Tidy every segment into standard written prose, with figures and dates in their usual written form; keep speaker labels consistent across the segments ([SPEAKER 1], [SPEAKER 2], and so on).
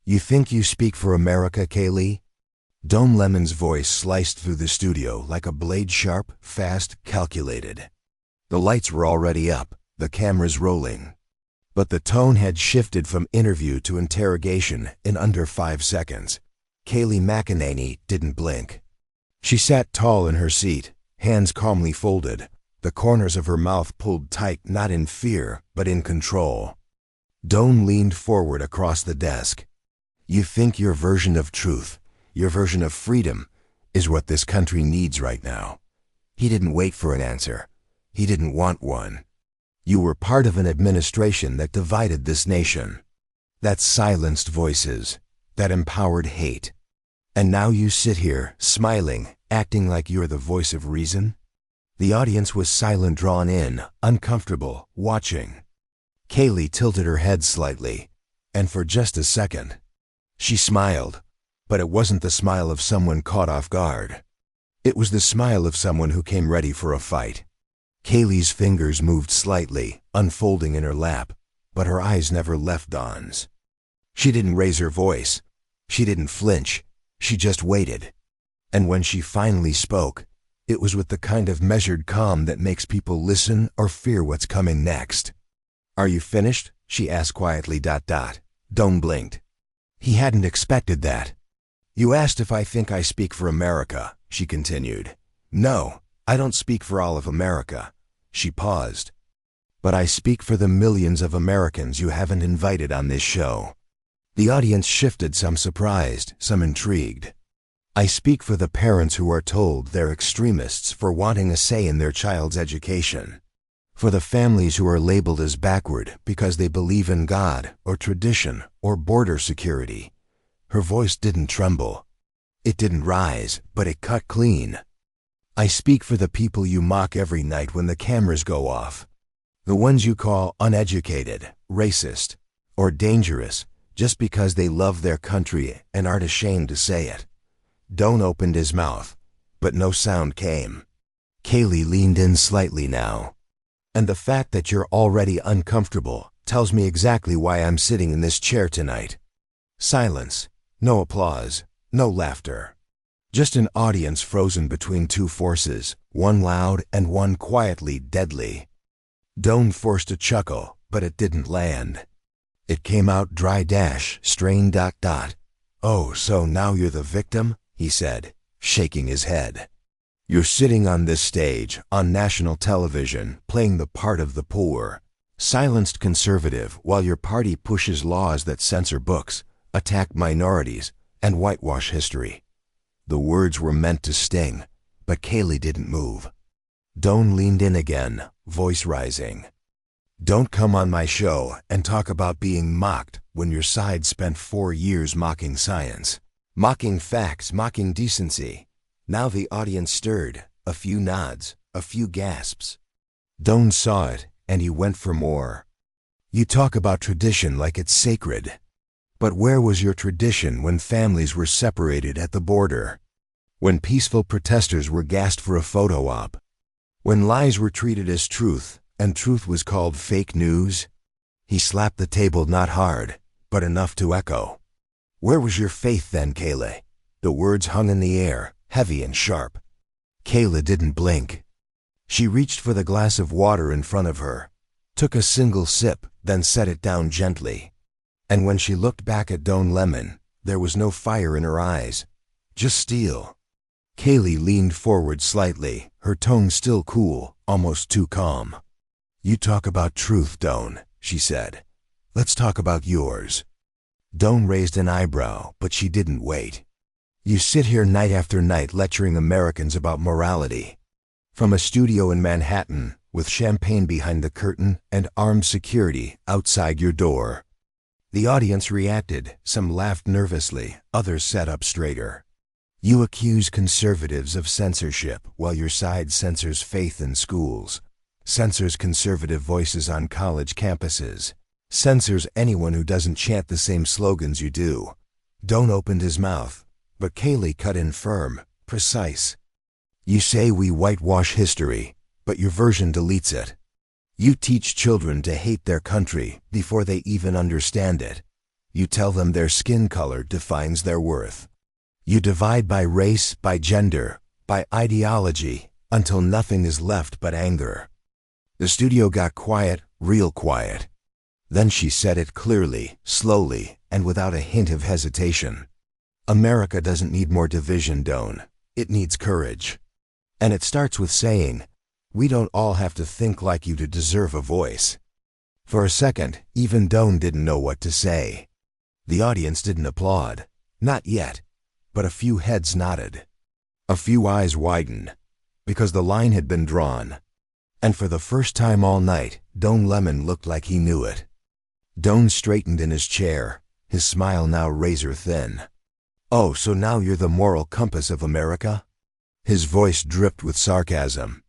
[SPEAKER 1] You think you speak for America, Kayleigh? Don Lemon's voice sliced through the studio like a blade, sharp, fast, calculated. The lights were already up, the cameras rolling. But the tone had shifted from interview to interrogation in under 5 seconds. Kayleigh McEnany didn't blink. She sat tall in her seat, hands calmly folded, the corners of her mouth pulled tight, not in fear, but in control. Don leaned forward across the desk. You think your version of truth, your version of freedom, is what this country needs right now. He didn't wait for an answer. He didn't want one. You were part of an administration that divided this nation, that silenced voices, that empowered hate. And now you sit here, smiling, acting like you're the voice of reason? The audience was silent, drawn in, uncomfortable, watching. Kayleigh tilted her head slightly, and for just a second, she smiled, but it wasn't the smile of someone caught off guard. It was the smile of someone who came ready for a fight. Kayleigh's fingers moved slightly, unfolding in her lap, but her eyes never left Don's. She didn't raise her voice. She didn't flinch. She just waited. And when she finally spoke, it was with the kind of measured calm that makes people listen or fear what's coming next. Are you finished? She asked quietly. Don blinked. He hadn't expected that. You asked if I think I speak for America, she continued. No, I don't speak for all of America. She paused. But I speak for the millions of Americans you haven't invited on this show. The audience shifted, some surprised, some intrigued. I speak for the parents who are told they're extremists for wanting a say in their child's education. For the families who are labeled as backward because they believe in God or tradition or border security. Her voice didn't tremble. It didn't rise, but it cut clean. I speak for the people you mock every night when the cameras go off. The ones you call uneducated, racist, or dangerous just because they love their country and aren't ashamed to say it. Don opened his mouth, but no sound came. Kayleigh leaned in slightly now. And the fact that you're already uncomfortable tells me exactly why I'm sitting in this chair tonight. Silence, no applause, no laughter. Just an audience frozen between two forces, one loud and one quietly deadly. Don forced a chuckle, but it didn't land. It came out dry, strained. Oh, so now you're the victim? He said, shaking his head. You're sitting on this stage, on national television, playing the part of the poor, silenced conservative while your party pushes laws that censor books, attack minorities, and whitewash history. The words were meant to sting, but Kayleigh didn't move. Don leaned in again, voice rising. Don't come on my show and talk about being mocked when your side spent 4 years mocking science, mocking facts, mocking decency. Now the audience stirred, a few nods, a few gasps. Don saw it, and he went for more. You talk about tradition like it's sacred. But where was your tradition when families were separated at the border? When peaceful protesters were gassed for a photo op? When lies were treated as truth, and truth was called fake news? He slapped the table, not hard, but enough to echo. Where was your faith then, Kayleigh? The words hung in the air, heavy and sharp. Kayleigh didn't blink. She reached for the glass of water in front of her, took a single sip, then set it down gently. And when she looked back at Don Lemon, there was no fire in her eyes, just steel. Kayleigh leaned forward slightly, her tone still cool, almost too calm. You talk about truth, Don, she said. Let's talk about yours. Don raised an eyebrow, but she didn't wait. You sit here night after night lecturing Americans about morality. From a studio in Manhattan, with champagne behind the curtain and armed security outside your door. The audience reacted, some laughed nervously, others sat up straighter. You accuse conservatives of censorship while your side censors faith in schools, censors conservative voices on college campuses, censors anyone who doesn't chant the same slogans you do. Don opened his mouth, but Kayleigh cut in firm, precise. You say we whitewash history, but your version deletes it. You teach children to hate their country before they even understand it. You tell them their skin color defines their worth. You divide by race, by gender, by ideology, until nothing is left but anger. The studio got quiet, real quiet. Then she said it clearly, slowly, and without a hint of hesitation. America doesn't need more division, Doan. It needs courage. And it starts with saying, we don't all have to think like you to deserve a voice. For a second, even Doan didn't know what to say. The audience didn't applaud. Not yet. But a few heads nodded. A few eyes widened. Because the line had been drawn. And for the first time all night, Don Lemon looked like he knew it. Doan straightened in his chair, his smile now razor thin. Oh, so now you're the moral compass of America? His voice dripped with sarcasm.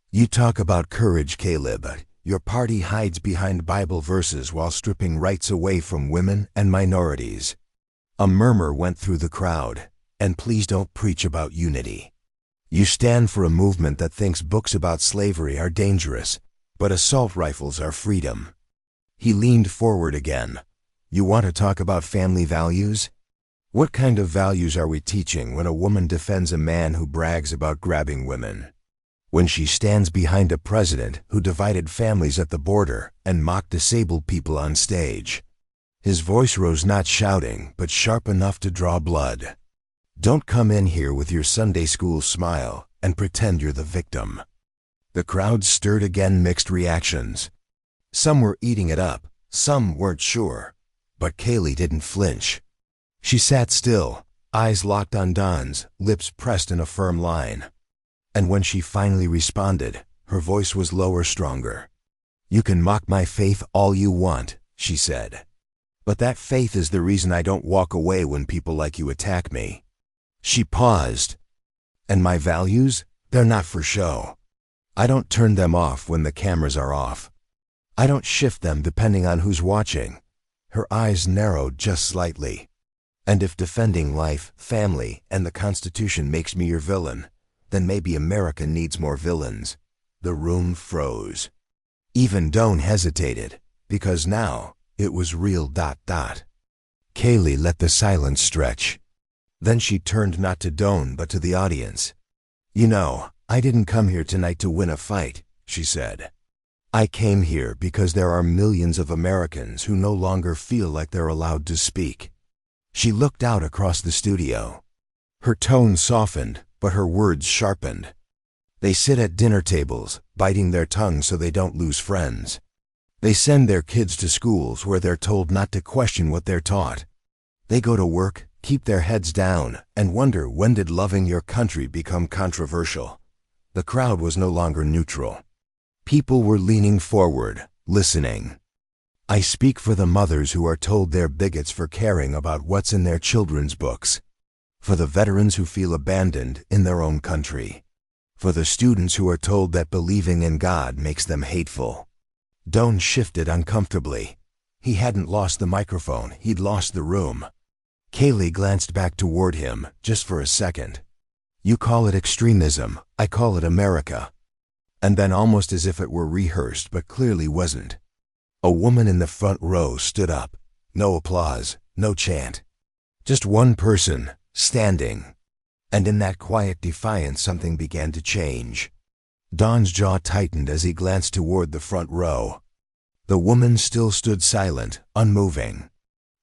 [SPEAKER 1] You talk about courage, Kayleigh, but your party hides behind Bible verses while stripping rights away from women and minorities. A murmur went through the crowd, and please don't preach about unity. You stand for a movement that thinks books about slavery are dangerous, but assault rifles are freedom. He leaned forward again. You want to talk about family values? What kind of values are we teaching when a woman defends a man who brags about grabbing women? When she stands behind a president who divided families at the border and mocked disabled people on stage? His voice rose, not shouting, but sharp enough to draw blood. Don't come in here with your Sunday school smile and pretend you're the victim. The crowd stirred again, mixed reactions. Some were eating it up, some weren't sure. But Kayleigh didn't flinch. She sat still, eyes locked on Don's, lips pressed in a firm line. And when she finally responded, her voice was lower, stronger. You can mock my faith all you want, she said. But that faith is the reason I don't walk away when people like you attack me. She paused. And my values? They're not for show. I don't turn them off when the cameras are off. I don't shift them depending on who's watching. Her eyes narrowed just slightly. And if defending life, family, and the Constitution makes me your villain, then maybe America needs more villains. The room froze. Even Doan hesitated, because now it was real. Kayleigh let the silence stretch. Then she turned not to Doan but to the audience. You know, I didn't come here tonight to win a fight, she said. I came here because there are millions of Americans who no longer feel like they're allowed to speak. She looked out across the studio. Her tone softened, but her words sharpened. They sit at dinner tables, biting their tongues so they don't lose friends. They send their kids to schools where they're told not to question what they're taught. They go to work, keep their heads down, and wonder, when did loving your country become controversial? The crowd was no longer neutral. People were leaning forward, listening. I speak for the mothers who are told they're bigots for caring about what's in their children's books. For the veterans who feel abandoned in their own country. For the students who are told that believing in God makes them hateful. Doan shifted uncomfortably. He hadn't lost the microphone, he'd lost the room. Kayleigh glanced back toward him, just for a second. You call it extremism, I call it America. And then, almost as if it were rehearsed but clearly wasn't, a woman in the front row stood up. No applause, no chant. Just one person, standing. And in that quiet defiance something began to change. Don's jaw tightened as he glanced toward the front row. The woman still stood silent, unmoving.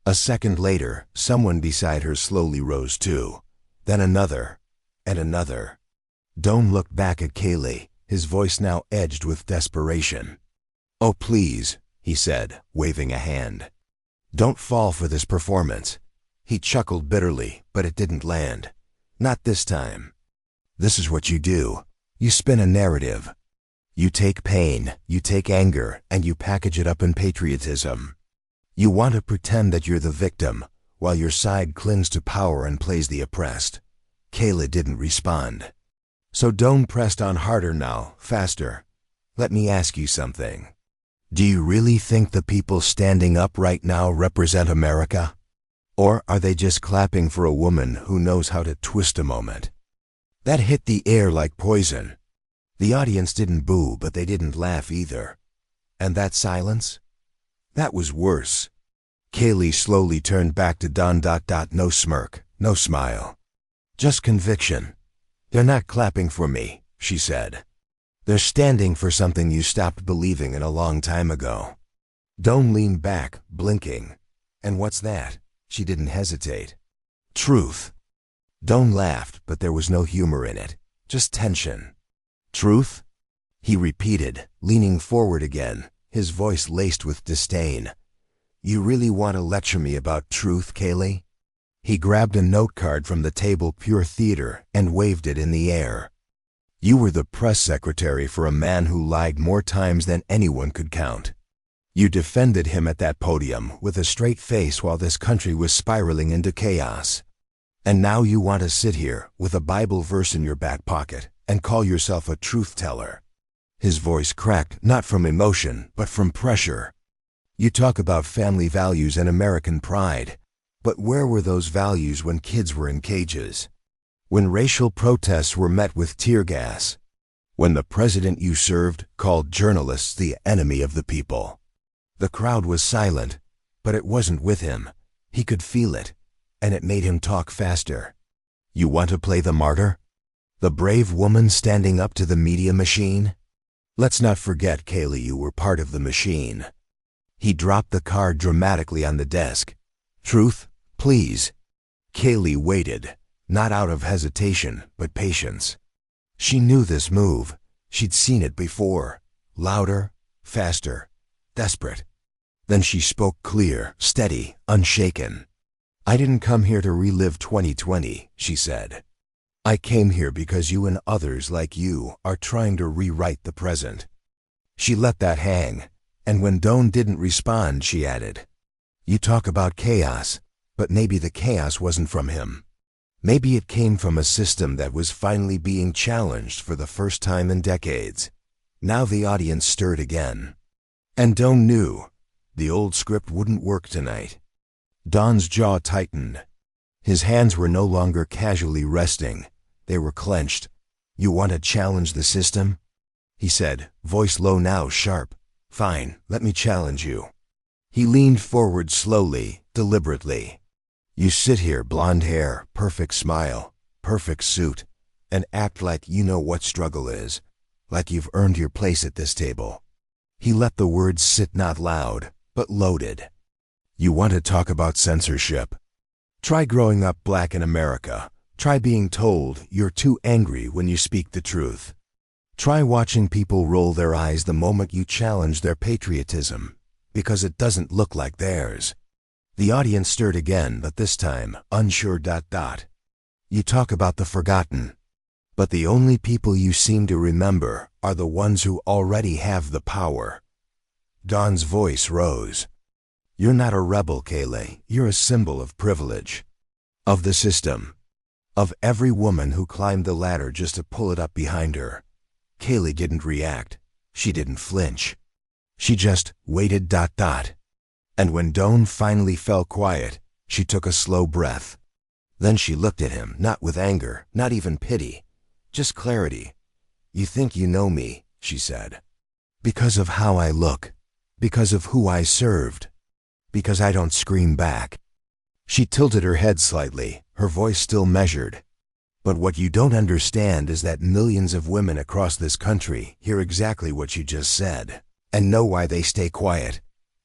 [SPEAKER 1] A second later, someone beside her slowly rose too. Then another, and another. Don looked back at Kayleigh, his voice now edged with desperation. Oh, please, he said, waving a hand. Don't fall for this performance. He chuckled bitterly, but it didn't land. Not this time. This is what you do. You spin a narrative. You take pain, you take anger, and you package it up in patriotism. You want to pretend that you're the victim, while your side clings to power and plays the oppressed. Kayleigh didn't respond. So Don pressed on harder now, faster. Let me ask you something. Do you really think the people standing up right now represent America? Or are they just clapping for a woman who knows how to twist a moment? That hit the air like poison. The audience didn't boo, but they didn't laugh either. And that silence? That was worse. Kayleigh slowly turned back to Don. No smirk, no smile. Just conviction. They're not clapping for me, she said. They're standing for something you stopped believing in a long time ago. Don leaned back, blinking. And what's that? She didn't hesitate. Truth. Don laughed, but there was no humor in it, just tension. Truth? He repeated, leaning forward again, his voice laced with disdain. You really want to lecture me about truth, Kayleigh? He grabbed a note card from the table, Pure Theater, and waved it in the air. You were the press secretary for a man who lied more times than anyone could count. You defended him at that podium with a straight face while this country was spiraling into chaos. And now you want to sit here with a Bible verse in your back pocket and call yourself a truth teller. His voice cracked, not from emotion, but from pressure. You talk about family values and American pride, but where were those values when kids were in cages? When racial protests were met with tear gas? When the president you served called journalists the enemy of the people? The crowd was silent, but it wasn't with him. He could feel it, and it made him talk faster. You want to play the martyr? The brave woman standing up to the media machine? Let's not forget, Kayleigh, you were part of the machine. He dropped the card dramatically on the desk. Truth, please. Kayleigh waited, not out of hesitation, but patience. She knew this move. She'd seen it before. Louder, faster, desperate. Then she spoke clear, steady, unshaken. I didn't come here to relive 2020, she said. I came here because you and others like you are trying to rewrite the present. She let that hang. And when Don didn't respond, she added, You talk about chaos, but maybe the chaos wasn't from him. Maybe it came from a system that was finally being challenged for the first time in decades. Now the audience stirred again. And Don knew the old script wouldn't work tonight. Don's jaw tightened. His hands were no longer casually resting. They were clenched. You want to challenge the system? He said, voice low now, sharp. Fine, let me challenge you. He leaned forward slowly, deliberately. You sit here, blonde hair, perfect smile, perfect suit, and act like you know what struggle is, like you've earned your place at this table. He let the words sit not loud, but loaded. You want to talk about censorship? Try growing up black in America. Try being told you're too angry when you speak the truth. Try watching people roll their eyes the moment you challenge their patriotism, because it doesn't look like theirs. The audience stirred again, but this time, unsure. You talk about the forgotten, but the only people you seem to remember are the ones who already have the power. Don's voice rose. You're not a rebel, Kayleigh. You're a symbol of privilege. Of the system. Of every woman who climbed the ladder just to pull it up behind her. Kayleigh didn't react. She didn't flinch. She just waited. And when Don finally fell quiet, she took a slow breath. Then she looked at him, not with anger, not even pity, just clarity. You think you know me, she said. Because of how I look. Because of who I served. Because I don't scream back. She tilted her head slightly, her voice still measured. But what you don't understand is that millions of women across this country hear exactly what you just said, and know why they stay quiet.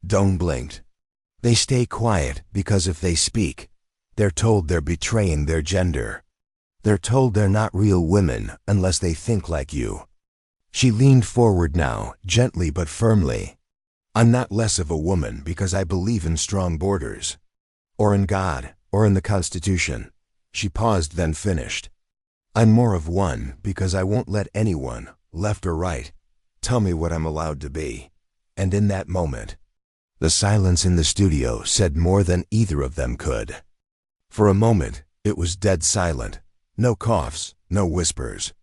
[SPEAKER 1] Don blinked. They stay quiet because if they speak, they're told they're betraying their gender. They're told they're not real women unless they think like you. She leaned forward now, gently but firmly. I'm not less of a woman because I believe in strong borders. Or in God, or in the Constitution. She paused, then finished. I'm more of one because I won't let anyone, left or right, tell me what I'm allowed to be. And in that moment, the silence in the studio said more than either of them could. For a moment, it was dead silent. No coughs, no whispers.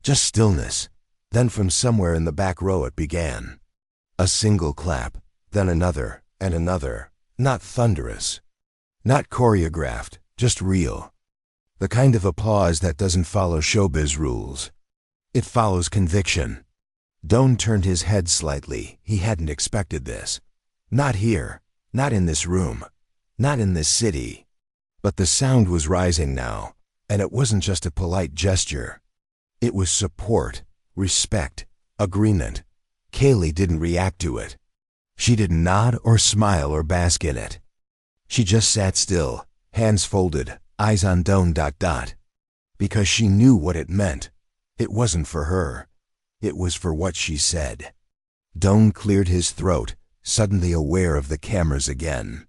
[SPEAKER 1] Just stillness. Then from somewhere in the back row it began. A single clap, then another, and another. Not thunderous. Not choreographed, just real. The kind of applause that doesn't follow showbiz rules. It follows conviction. Don turned his head slightly. He hadn't expected this. Not here. Not in this room. Not in this city. But the sound was rising now, and it wasn't just a polite gesture. It was support, respect, agreement. Kayleigh didn't react to it. She didn't nod or smile or bask in it. She just sat still, hands folded, eyes on Doan. Because she knew what it meant. It wasn't for her. It was for what she said. Doan cleared his throat, suddenly aware of the cameras again.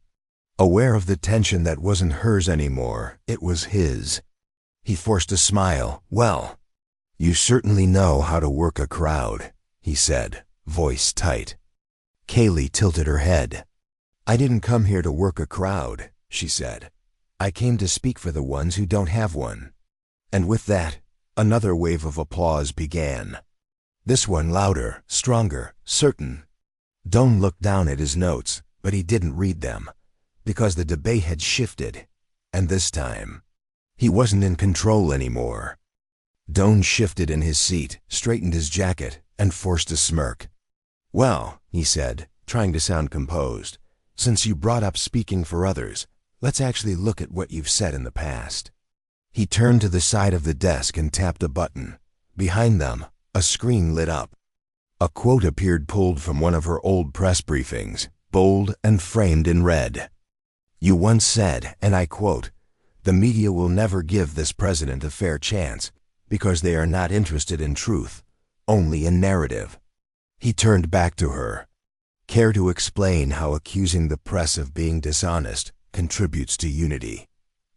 [SPEAKER 1] Aware of the tension that wasn't hers anymore, it was his. He forced a smile. "Well, you certainly know how to work a crowd," he said, voice tight. Kayleigh tilted her head. "I didn't come here to work a crowd," she said. "I came to speak for the ones who don't have one." And with that, another wave of applause began. This one louder, stronger, certain. Doan looked down at his notes, but he didn't read them, because the debate had shifted, and this time, he wasn't in control anymore. Doan shifted in his seat, straightened his jacket, and forced a smirk. "Well," he said, trying to sound composed, "since you brought up speaking for others, let's actually look at what you've said in the past." He turned to the side of the desk and tapped a button. Behind them, a screen lit up. A quote appeared pulled from one of her old press briefings, bold and framed in red. "You once said, and I quote, 'The media will never give this president a fair chance because they are not interested in truth, only in narrative.'" He turned back to her. "Care to explain how accusing the press of being dishonest contributes to unity,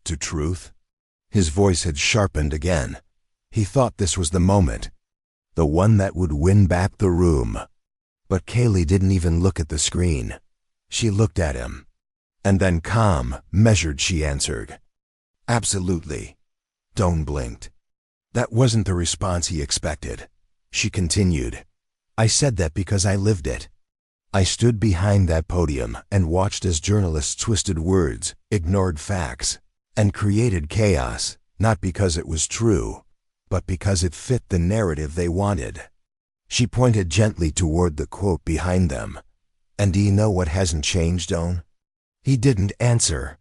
[SPEAKER 1] to truth?" His voice had sharpened again. He thought this was the moment, the one that would win back the room. But Kayleigh didn't even look at the screen. She looked at him. And then calm, measured, she answered, "Absolutely." Doan blinked. That wasn't the response he expected. She continued, "I said that because I lived it. I stood behind that podium and watched as journalists twisted words, ignored facts, and created chaos, not because it was true, but because it fit the narrative they wanted." She pointed gently toward the quote behind them. "And do you know what hasn't changed, Doan?" He didn't answer.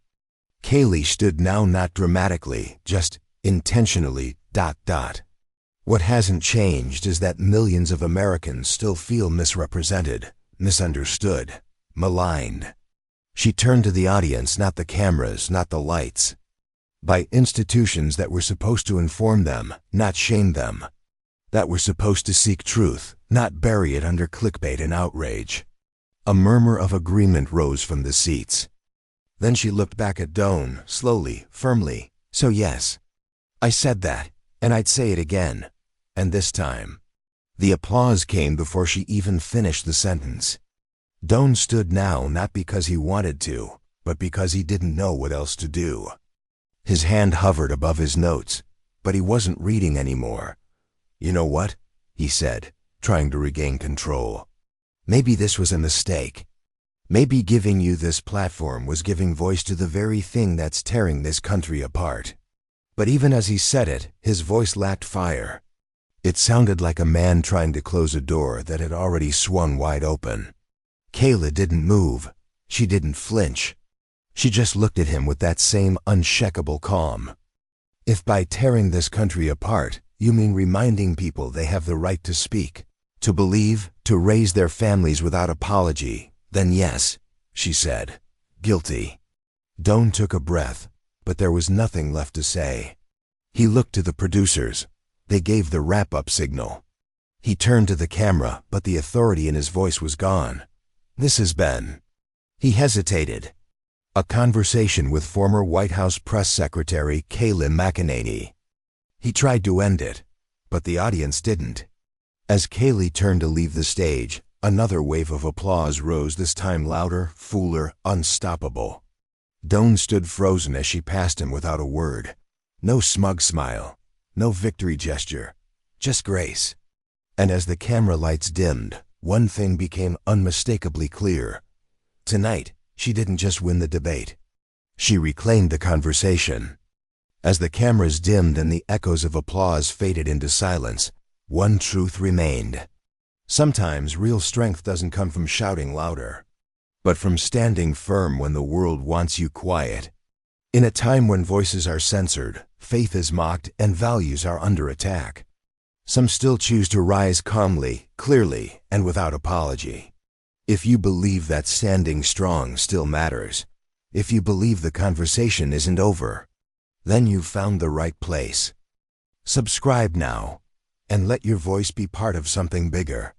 [SPEAKER 1] Kayleigh stood now not dramatically, just intentionally, ... What hasn't changed is that millions of Americans still feel misrepresented, misunderstood, maligned. She turned to the audience, not the cameras, not the lights. By institutions that were supposed to inform them, not shame them. That were supposed to seek truth, not bury it under clickbait and outrage. A murmur of agreement rose from the seats. Then she looked back at Doan, slowly, firmly. "So yes, I said that, and I'd say it again. And this time." The applause came before she even finished the sentence. Doan stood now not because he wanted to, but because he didn't know what else to do. His hand hovered above his notes, but he wasn't reading anymore. "You know what?" he said, trying to regain control. "Maybe this was a mistake. Maybe giving you this platform was giving voice to the very thing that's tearing this country apart." But even as he said it, his voice lacked fire. It sounded like a man trying to close a door that had already swung wide open. Kayleigh didn't move. She didn't flinch. She just looked at him with that same unshakable calm. "If by tearing this country apart, you mean reminding people they have the right to speak, to believe, to raise their families without apology, then yes," she said. "Guilty." Doan took a breath, but there was nothing left to say. He looked to the producers. They gave the wrap-up signal. He turned to the camera, but the authority in his voice was gone. "This has been..." He hesitated. "A conversation with former White House Press Secretary Kayleigh McEnany." He tried to end it, but the audience didn't. As Kayleigh turned to leave the stage, another wave of applause rose, this time louder, fuller, unstoppable. Doan stood frozen as she passed him without a word. No smug smile, no victory gesture, just grace. And as the camera lights dimmed, one thing became unmistakably clear. Tonight, she didn't just win the debate. She reclaimed the conversation. As the cameras dimmed and the echoes of applause faded into silence, one truth remained. Sometimes real strength doesn't come from shouting louder, but from standing firm when the world wants you quiet. In a time when voices are censored, faith is mocked, and values are under attack, some still choose to rise calmly, clearly, and without apology. If you believe that standing strong still matters, if you believe the conversation isn't over, then you've found the right place. Subscribe now, and let your voice be part of something bigger.